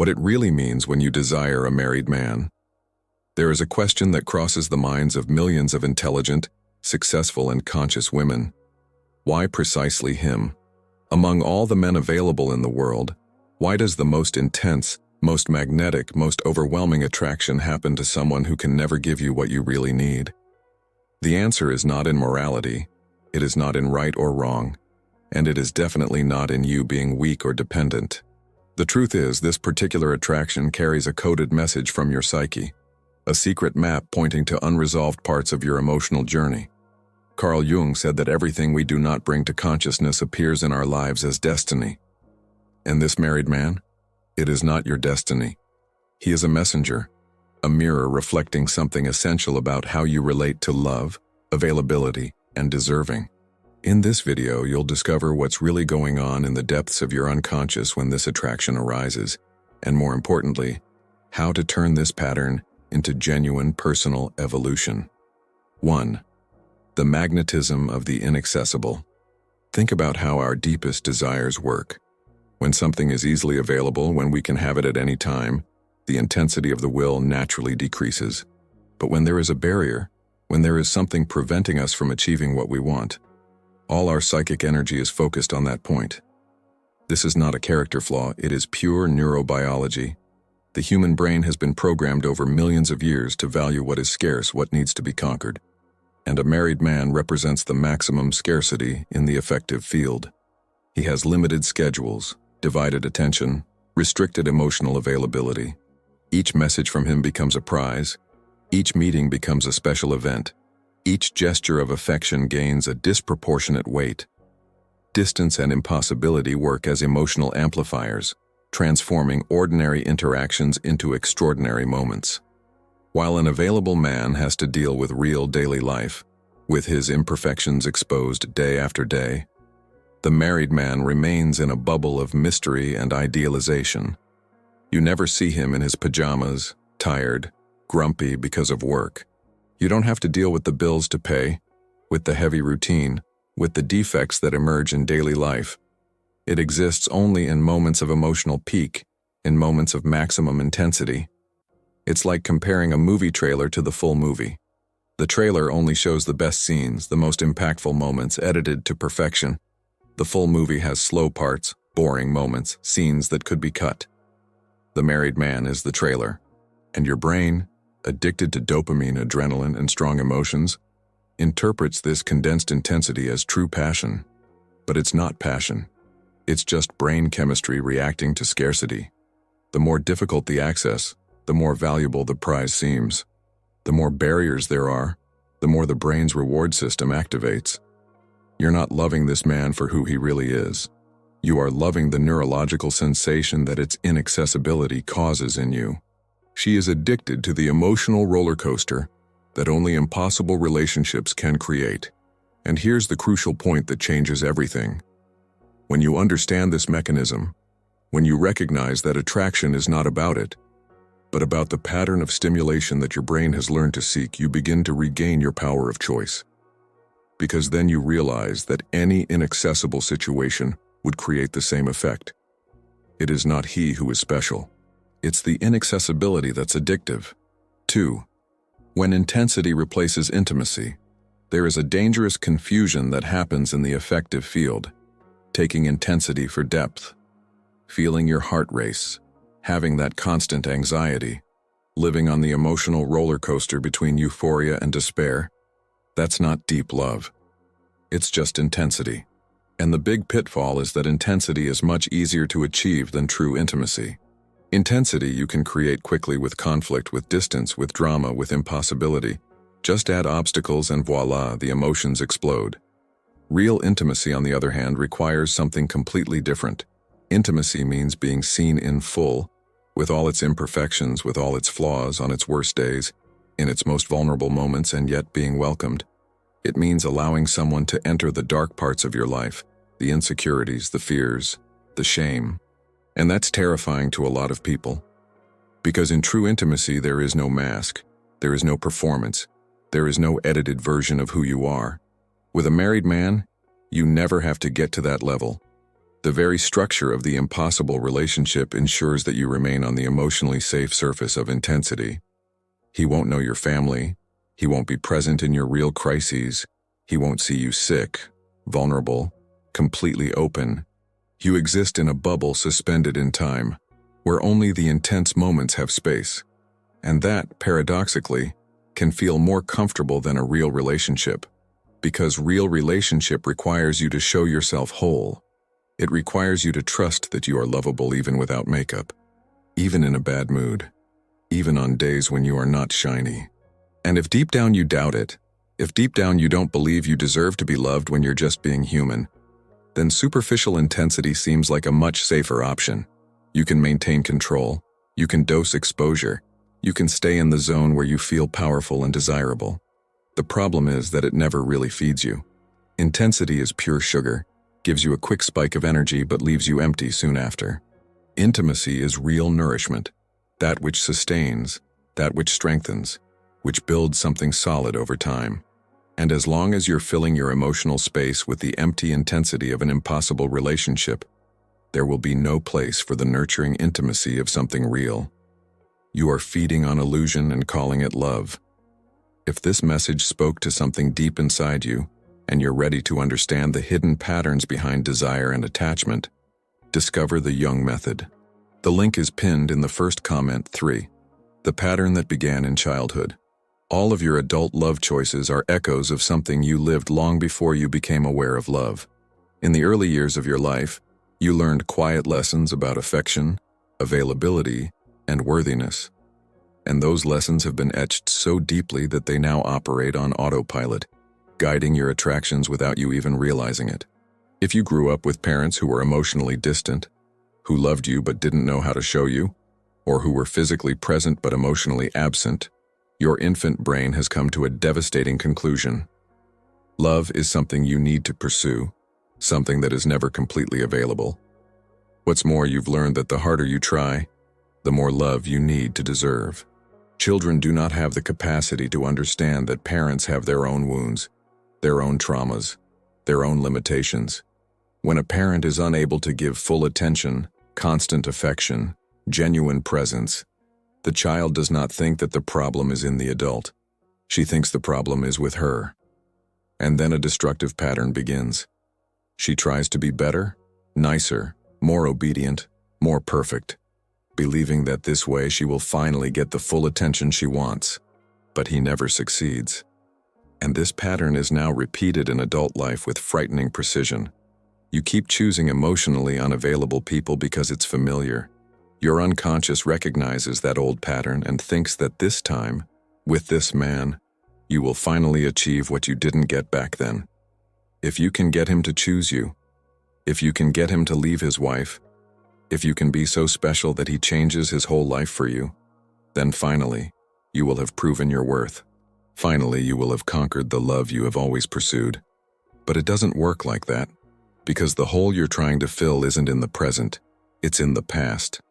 what it really means when you desire a married man. There is a question that crosses the minds of millions of intelligent, successful, and conscious women. Why precisely him? Among all the men available in the world, why does the most intense, most magnetic, most overwhelming attraction happen to someone who can never give you what you really need? The answer is not in morality, it is not in right or wrong, and it is definitely not in you being weak or dependent. The truth is, this particular attraction carries a coded message from your psyche, a secret map pointing to unresolved parts of your emotional journey. Carl Jung said that everything we do not bring to consciousness appears in our lives as destiny. And this married man? It is not your destiny. He is a messenger, a mirror reflecting something essential about how you relate to love, availability, and deserving. In this video, you'll discover what's really going on in the depths of your unconscious when this attraction arises, and more importantly, how to turn this pattern into genuine personal evolution. 1. The magnetism of the inaccessible. Think about how our deepest desires work. When something is easily available, when we can have it at any time, the intensity of the will naturally decreases. But when there is a barrier, when there is something preventing us from achieving what we want, all our psychic energy is focused on that point. This is not a character flaw, it is pure neurobiology. The human brain has been programmed over millions of years to value what is scarce, what needs to be conquered. And a married man represents the maximum scarcity in the affective field. He has limited schedules, divided attention, restricted emotional availability. Each message from him becomes a prize. Each meeting becomes a special event. Each gesture of affection gains a disproportionate weight. Distance and impossibility work as emotional amplifiers, transforming ordinary interactions into extraordinary moments. While an available man has to deal with real daily life, with his imperfections exposed day after day, the married man remains in a bubble of mystery and idealization. You never see him in his pajamas, tired, grumpy because of work. You don't have to deal with the bills to pay, with the heavy routine, with the defects that emerge in daily life. It exists only in moments of emotional peak, in moments of maximum intensity. It's like comparing a movie trailer to the full movie. The trailer only shows the best scenes, the most impactful moments, edited to perfection. The full movie has slow parts, boring moments, scenes that could be cut. The married man is the trailer, and your brain, addicted to dopamine, adrenaline, and strong emotions, interprets this condensed intensity as true passion. But it's not passion. It's just brain chemistry reacting to scarcity. The more difficult the access, the more valuable the prize seems. The more barriers there are, the more the brain's reward system activates. You're not loving this man for who he really is. You are loving the neurological sensation that its inaccessibility causes in you. She is addicted to the emotional roller coaster that only impossible relationships can create. And here's the crucial point that changes everything. When you understand this mechanism, when you recognize that attraction is not about it, but about the pattern of stimulation that your brain has learned to seek, you begin to regain your power of choice. Because then you realize that any inaccessible situation would create the same effect. It is not he who is special. It's the inaccessibility that's addictive. 2. When intensity replaces intimacy, there is a dangerous confusion that happens in the affective field, taking intensity for depth, feeling your heart race, having that constant anxiety, living on the emotional roller coaster between euphoria and despair. That's not deep love. It's just intensity. And the big pitfall is that intensity is much easier to achieve than true intimacy. Intensity you can create quickly with conflict, with distance, with drama, with impossibility. Just add obstacles and voila, the emotions explode. Real intimacy, on the other hand, requires something completely different. Intimacy means being seen in full, with all its imperfections, with all its flaws, on its worst days, in its most vulnerable moments, and yet being welcomed. It means allowing someone to enter the dark parts of your life, the insecurities, the fears, the shame. And that's terrifying to a lot of people. Because in true intimacy, there is no mask, there is no performance, there is no edited version of who you are. With a married man, you never have to get to that level. The very structure of the impossible relationship ensures that you remain on the emotionally safe surface of intensity. He won't know your family. He won't be present in your real crises. He won't see you sick, vulnerable, completely open. You exist in a bubble suspended in time, where only the intense moments have space. And that, paradoxically, can feel more comfortable than a real relationship. Because real relationship requires you to show yourself whole. It requires you to trust that you are lovable even without makeup, even in a bad mood, even on days when you are not shiny. And if deep down you doubt it, if deep down you don't believe you deserve to be loved when you're just being human, then superficial intensity seems like a much safer option. You can maintain control, you can dose exposure, you can stay in the zone where you feel powerful and desirable. The problem is that it never really feeds you. Intensity is pure sugar, gives you a quick spike of energy but leaves you empty soon after. Intimacy is real nourishment, that which sustains, that which strengthens, which builds something solid over time. And as long as you're filling your emotional space with the empty intensity of an impossible relationship, there will be no place for the nurturing intimacy of something real. You are feeding on illusion and calling it love. If this message spoke to something deep inside you, and you're ready to understand the hidden patterns behind desire and attachment, discover the Jung Method. The link is pinned in the first comment 3. The pattern that began in childhood. All of your adult love choices are echoes of something you lived long before you became aware of love. In the early years of your life, you learned quiet lessons about affection, availability, and worthiness. And those lessons have been etched so deeply that they now operate on autopilot, guiding your attractions without you even realizing it. If you grew up with parents who were emotionally distant, who loved you but didn't know how to show you, or who were physically present but emotionally absent, your infant brain has come to a devastating conclusion. Love is something you need to pursue, something that is never completely available. What's more, you've learned that the harder you try, the more love you need to deserve. Children do not have the capacity to understand that parents have their own wounds, their own traumas, their own limitations. When a parent is unable to give full attention, constant affection, genuine presence, the child does not think that the problem is in the adult. She thinks the problem is with her. And then a destructive pattern begins. She tries to be better, nicer, more obedient, more perfect, believing that this way she will finally get the full attention she wants. But he never succeeds. And this pattern is now repeated in adult life with frightening precision. You keep choosing emotionally unavailable people because it's familiar. Your unconscious recognizes that old pattern and thinks that this time, with this man, you will finally achieve what you didn't get back then. If you can get him to choose you, if you can get him to leave his wife, if you can be so special that he changes his whole life for you, then finally, you will have proven your worth. Finally, you will have conquered the love you have always pursued. But it doesn't work like that, because the hole you're trying to fill isn't in the present, it's in the past.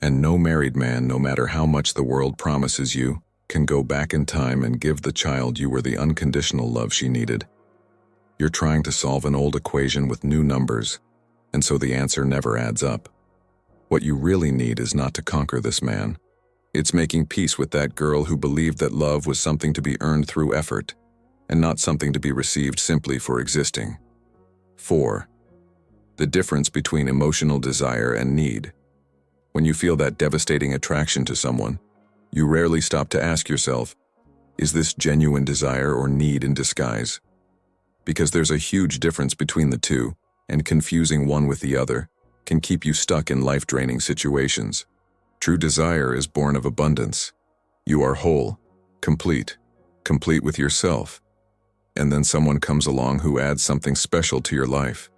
And no married man, no matter how much the world promises you, can go back in time and give the child you were the unconditional love she needed. You're trying to solve an old equation with new numbers, and so the answer never adds up. What you really need is not to conquer this man. It's making peace with that girl who believed that love was something to be earned through effort, and not something to be received simply for existing. 4. The difference between emotional desire and need. When you feel that devastating attraction to someone, you rarely stop to ask yourself, is this genuine desire or need in disguise? Because there's a huge difference between the two, and confusing one with the other can keep you stuck in life-draining situations. True desire is born of abundance. You are whole, complete with yourself. And then someone comes along who adds something special to your life.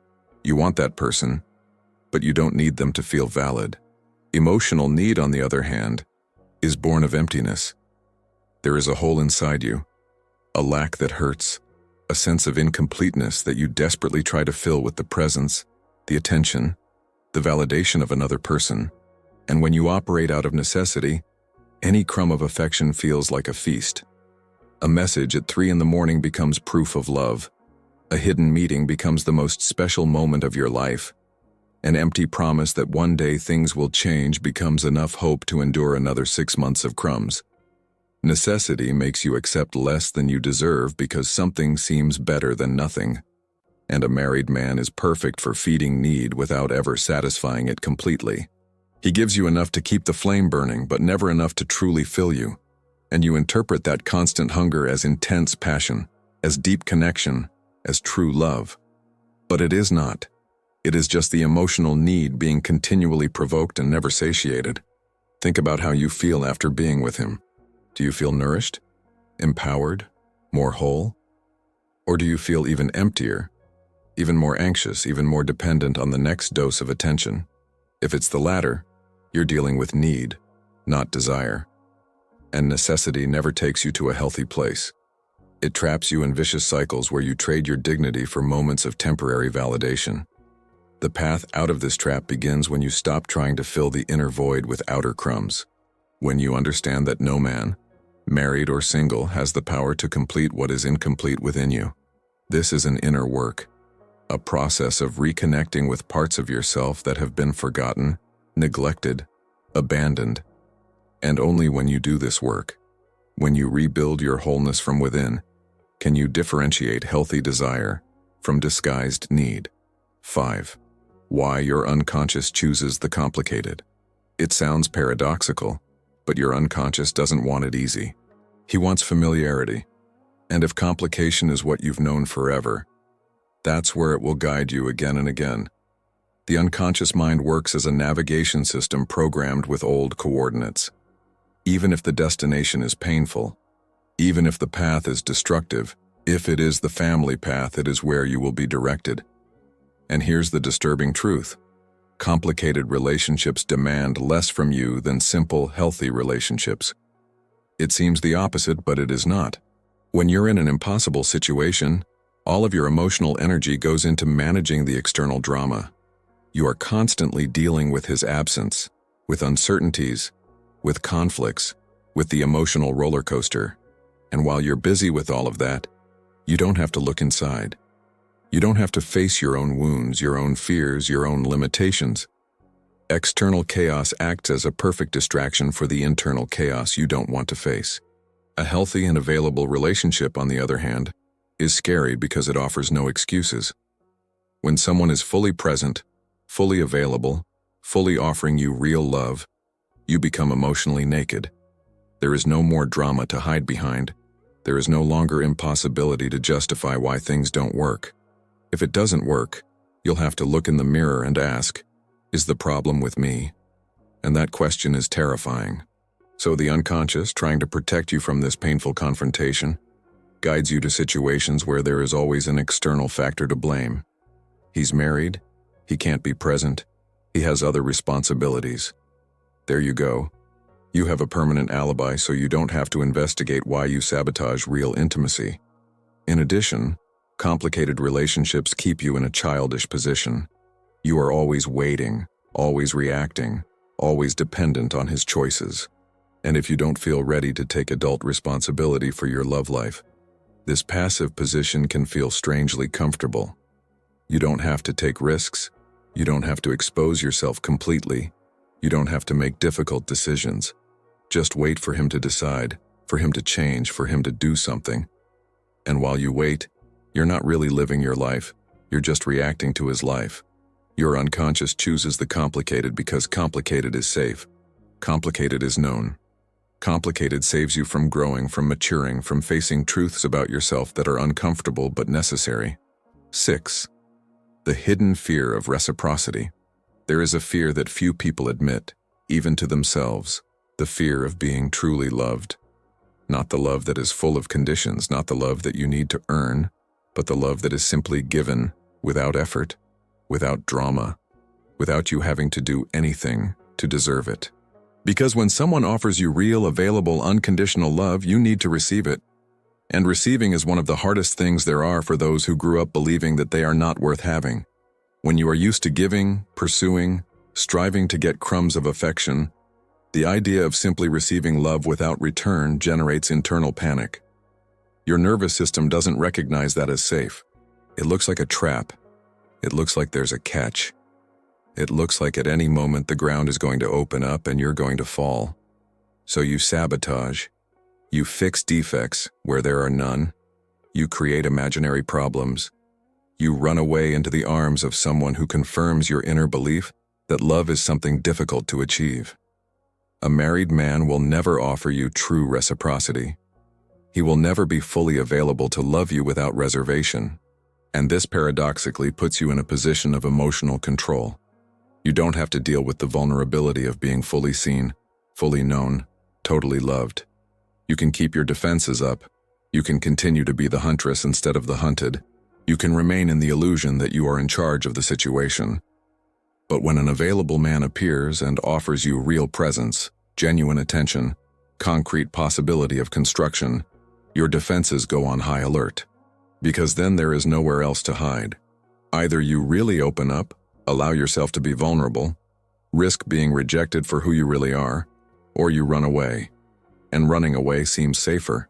You want that person, but you don't need them to feel valid. Emotional need, on the other hand, is born of emptiness. There is a hole inside you, a lack that hurts, a sense of incompleteness that you desperately try to fill with the presence, the attention, the validation of another person. And when you operate out of necessity, any crumb of affection feels like a feast. A message at 3 a.m. becomes proof of love. A hidden meeting becomes the most special moment of your life. An empty promise that one day things will change becomes enough hope to endure another 6 months of crumbs. Necessity makes you accept less than you deserve because something seems better than nothing. And a married man is perfect for feeding need without ever satisfying it completely. He gives you enough to keep the flame burning, but never enough to truly fill you. And you interpret that constant hunger as intense passion, as deep connection, as true love. But it is not. It is just the emotional need being continually provoked and never satiated. Think about how you feel after being with him. Do you feel nourished? Empowered? More whole? Or do you feel even emptier? Even more anxious, even more dependent on the next dose of attention? If it's the latter, you're dealing with need, not desire. And necessity never takes you to a healthy place. It traps you in vicious cycles where you trade your dignity for moments of temporary validation. The path out of this trap begins when you stop trying to fill the inner void with outer crumbs. When you understand that no man, married or single, has the power to complete what is incomplete within you. This is an inner work, a process of reconnecting with parts of yourself that have been forgotten, neglected, abandoned. And only when you do this work, when you rebuild your wholeness from within, can you differentiate healthy desire from disguised need. 5. Why your unconscious chooses the complicated. It sounds paradoxical, but your unconscious doesn't want it easy. He wants familiarity. And if complication is what you've known forever, that's where it will guide you again and again. The unconscious mind works as a navigation system programmed with old coordinates. Even if the destination is painful, even if the path is destructive, if it is the family path, it is where you will be directed. And here's the disturbing truth. Complicated relationships demand less from you than simple, healthy relationships. It seems the opposite, but it is not. When you're in an impossible situation, all of your emotional energy goes into managing the external drama. You are constantly dealing with his absence, with uncertainties, with conflicts, with the emotional roller coaster. And while you're busy with all of that, you don't have to look inside. You don't have to face your own wounds, your own fears, your own limitations. External chaos acts as a perfect distraction for the internal chaos you don't want to face. A healthy and available relationship, on the other hand, is scary because it offers no excuses. When someone is fully present, fully available, fully offering you real love, you become emotionally naked. There is no more drama to hide behind. There is no longer impossibility to justify why things don't work. If it doesn't work, you'll have to look in the mirror and ask, is the problem with me? And that question is terrifying. So the unconscious, trying to protect you from this painful confrontation, guides you to situations where there is always an external factor to blame. He's married, he can't be present, he has other responsibilities. There you go. You have a permanent alibi, so you don't have to investigate why you sabotage real intimacy. In addition, complicated relationships keep you in a childish position. You are always waiting, always reacting, always dependent on his choices. And if you don't feel ready to take adult responsibility for your love life, this passive position can feel strangely comfortable. You don't have to take risks. You don't have to expose yourself completely. You don't have to make difficult decisions. Just wait for him to decide, for him to change, for him to do something. And while you wait, you're not really living your life. You're just reacting to his life. Your unconscious chooses the complicated because complicated is safe. Complicated is known. Complicated saves you from growing, from maturing, from facing truths about yourself that are uncomfortable but necessary. 6. The hidden fear of reciprocity. There is a fear that few people admit, even to themselves, the fear of being truly loved. Not the love that is full of conditions, not the love that you need to earn, but the love that is simply given, without effort, without drama, without you having to do anything to deserve it. Because when someone offers you real, available, unconditional love, you need to receive it. And receiving is one of the hardest things there are for those who grew up believing that they are not worth having. When you are used to giving, pursuing, striving to get crumbs of affection, the idea of simply receiving love without return generates internal panic. Your nervous system doesn't recognize that as safe. It looks like a trap. It looks like there's a catch. It looks like at any moment the ground is going to open up and you're going to fall. So you sabotage. You fix defects where there are none. You create imaginary problems. You run away into the arms of someone who confirms your inner belief that love is something difficult to achieve. A married man will never offer you true reciprocity. He will never be fully available to love you without reservation. And this paradoxically puts you in a position of emotional control. You don't have to deal with the vulnerability of being fully seen, fully known, totally loved. You can keep your defenses up. You can continue to be the huntress instead of the hunted. You can remain in the illusion that you are in charge of the situation. But when an available man appears and offers you real presence, genuine attention, concrete possibility of construction, your defenses go on high alert. Because then there is nowhere else to hide. Either you really open up, allow yourself to be vulnerable, risk being rejected for who you really are, or you run away. And running away seems safer,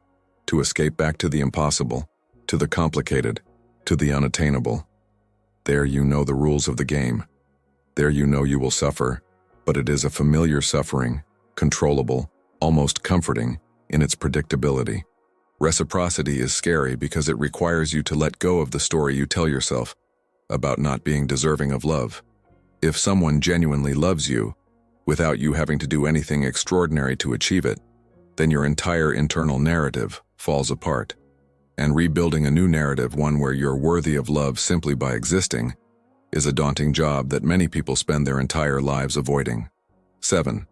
to escape back to the impossible, to the complicated, to the unattainable. There you know the rules of the game. There you know you will suffer, but it is a familiar suffering, controllable, almost comforting in its predictability. Reciprocity is scary because it requires you to let go of the story you tell yourself about not being deserving of love. If someone genuinely loves you, without you having to do anything extraordinary to achieve it, then your entire internal narrative falls apart. And rebuilding a new narrative, one where you're worthy of love simply by existing, is a daunting job that many people spend their entire lives avoiding. 7.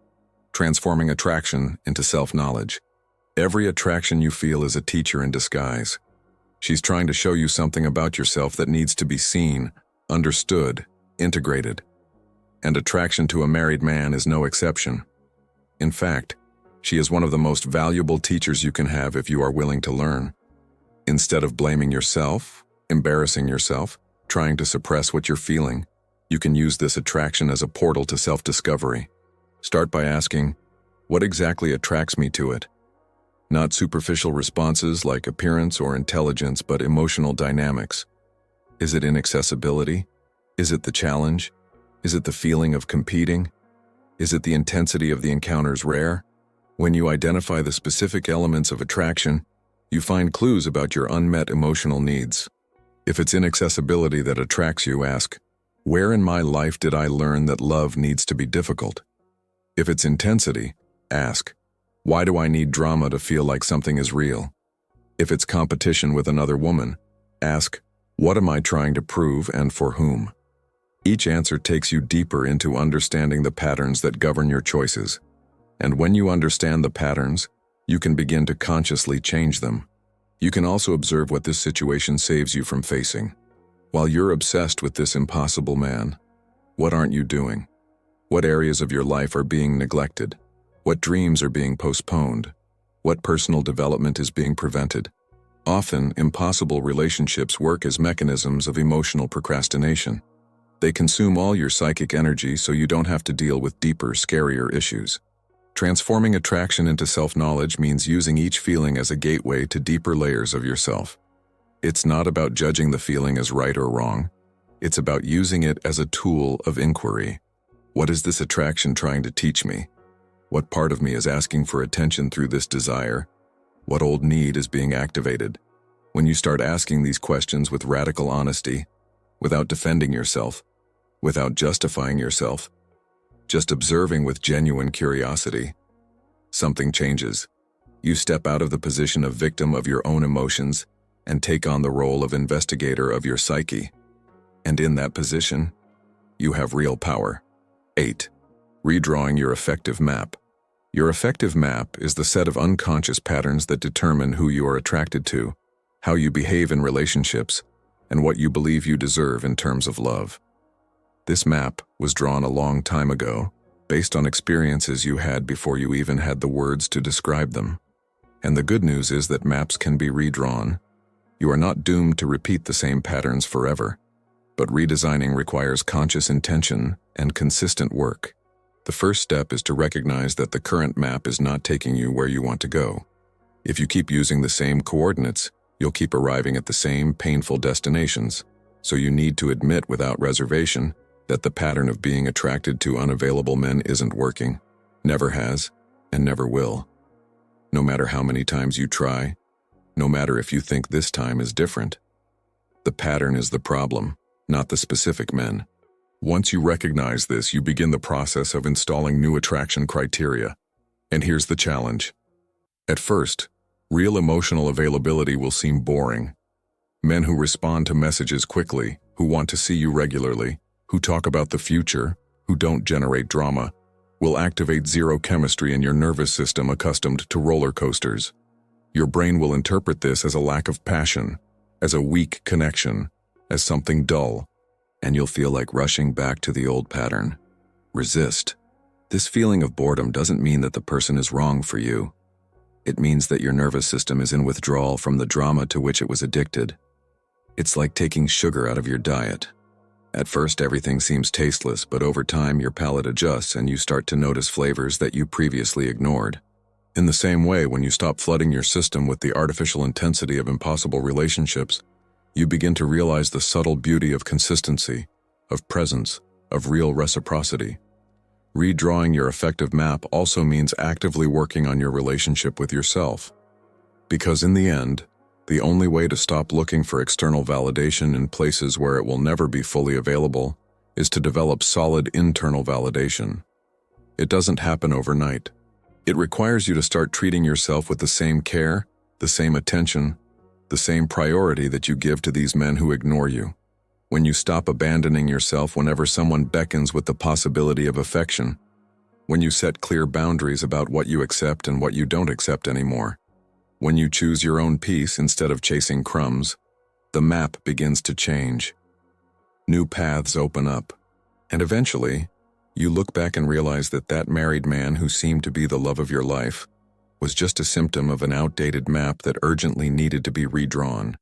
Transforming attraction into self-knowledge. Every attraction you feel is a teacher in disguise. She's trying to show you something about yourself that needs to be seen, understood, integrated. And attraction to a married man is no exception. In fact, she is one of the most valuable teachers you can have if you are willing to learn. Instead of blaming yourself, embarrassing yourself, trying to suppress what you're feeling, you can use this attraction as a portal to self-discovery. Start by asking, what exactly attracts me to it? Not superficial responses like appearance or intelligence, but emotional dynamics. Is it inaccessibility? Is it the challenge? Is it the feeling of competing? Is it the intensity of the encounters rare? When you identify the specific elements of attraction, you find clues about your unmet emotional needs. If it's inaccessibility that attracts you, ask, where in my life did I learn that love needs to be difficult? If it's intensity, ask, why do I need drama to feel like something is real? If it's competition with another woman, ask, what am I trying to prove and for whom? Each answer takes you deeper into understanding the patterns that govern your choices. And when you understand the patterns, you can begin to consciously change them. You can also observe what this situation saves you from facing. While you're obsessed with this impossible man, what aren't you doing? What areas of your life are being neglected? What dreams are being postponed? What personal development is being prevented? Often, impossible relationships work as mechanisms of emotional procrastination. They consume all your psychic energy so you don't have to deal with deeper, scarier issues. Transforming attraction into self-knowledge means using each feeling as a gateway to deeper layers of yourself. It's not about judging the feeling as right or wrong. It's about using it as a tool of inquiry. What is this attraction trying to teach me? What part of me is asking for attention through this desire? What old need is being activated? When you start asking these questions with radical honesty, without defending yourself, without justifying yourself, just observing with genuine curiosity, something changes. You step out of the position of victim of your own emotions and take on the role of investigator of your psyche. And in that position, you have real power. 8. Redrawing your affective map. Your affective map is the set of unconscious patterns that determine who you are attracted to, how you behave in relationships, and what you believe you deserve in terms of love. This map was drawn a long time ago, based on experiences you had before you even had the words to describe them. And the good news is that maps can be redrawn. You are not doomed to repeat the same patterns forever, but redesigning requires conscious intention and consistent work. The first step is to recognize that the current map is not taking you where you want to go. If you keep using the same coordinates, you'll keep arriving at the same painful destinations. So you need to admit without reservation that the pattern of being attracted to unavailable men isn't working, never has, and never will. No matter how many times you try, no matter if you think this time is different. The pattern is the problem, not the specific men. Once you recognize this, you begin the process of installing new attraction criteria. And here's the challenge. At first, real emotional availability will seem boring. Men who respond to messages quickly, who want to see you regularly, who talk about the future, who don't generate drama, will activate zero chemistry in your nervous system accustomed to roller coasters. Your brain will interpret this as a lack of passion, as a weak connection, as something dull, and you'll feel like rushing back to the old pattern. Resist. This feeling of boredom doesn't mean that the person is wrong for you. It means that your nervous system is in withdrawal from the drama to which it was addicted. It's like taking sugar out of your diet. At first, everything seems tasteless, but over time, your palate adjusts and you start to notice flavors that you previously ignored. In the same way, when you stop flooding your system with the artificial intensity of impossible relationships, you begin to realize the subtle beauty of consistency, of presence, of real reciprocity. Redrawing your effective map also means actively working on your relationship with yourself. Because in the end, the only way to stop looking for external validation in places where it will never be fully available is to develop solid internal validation. It doesn't happen overnight. It requires you to start treating yourself with the same care, the same attention, the same priority that you give to these men who ignore you. When you stop abandoning yourself whenever someone beckons with the possibility of affection, when you set clear boundaries about what you accept and what you don't accept anymore, when you choose your own peace instead of chasing crumbs, the map begins to change. New paths open up, and eventually, you look back and realize that that married man who seemed to be the love of your life was just a symptom of an outdated map that urgently needed to be redrawn.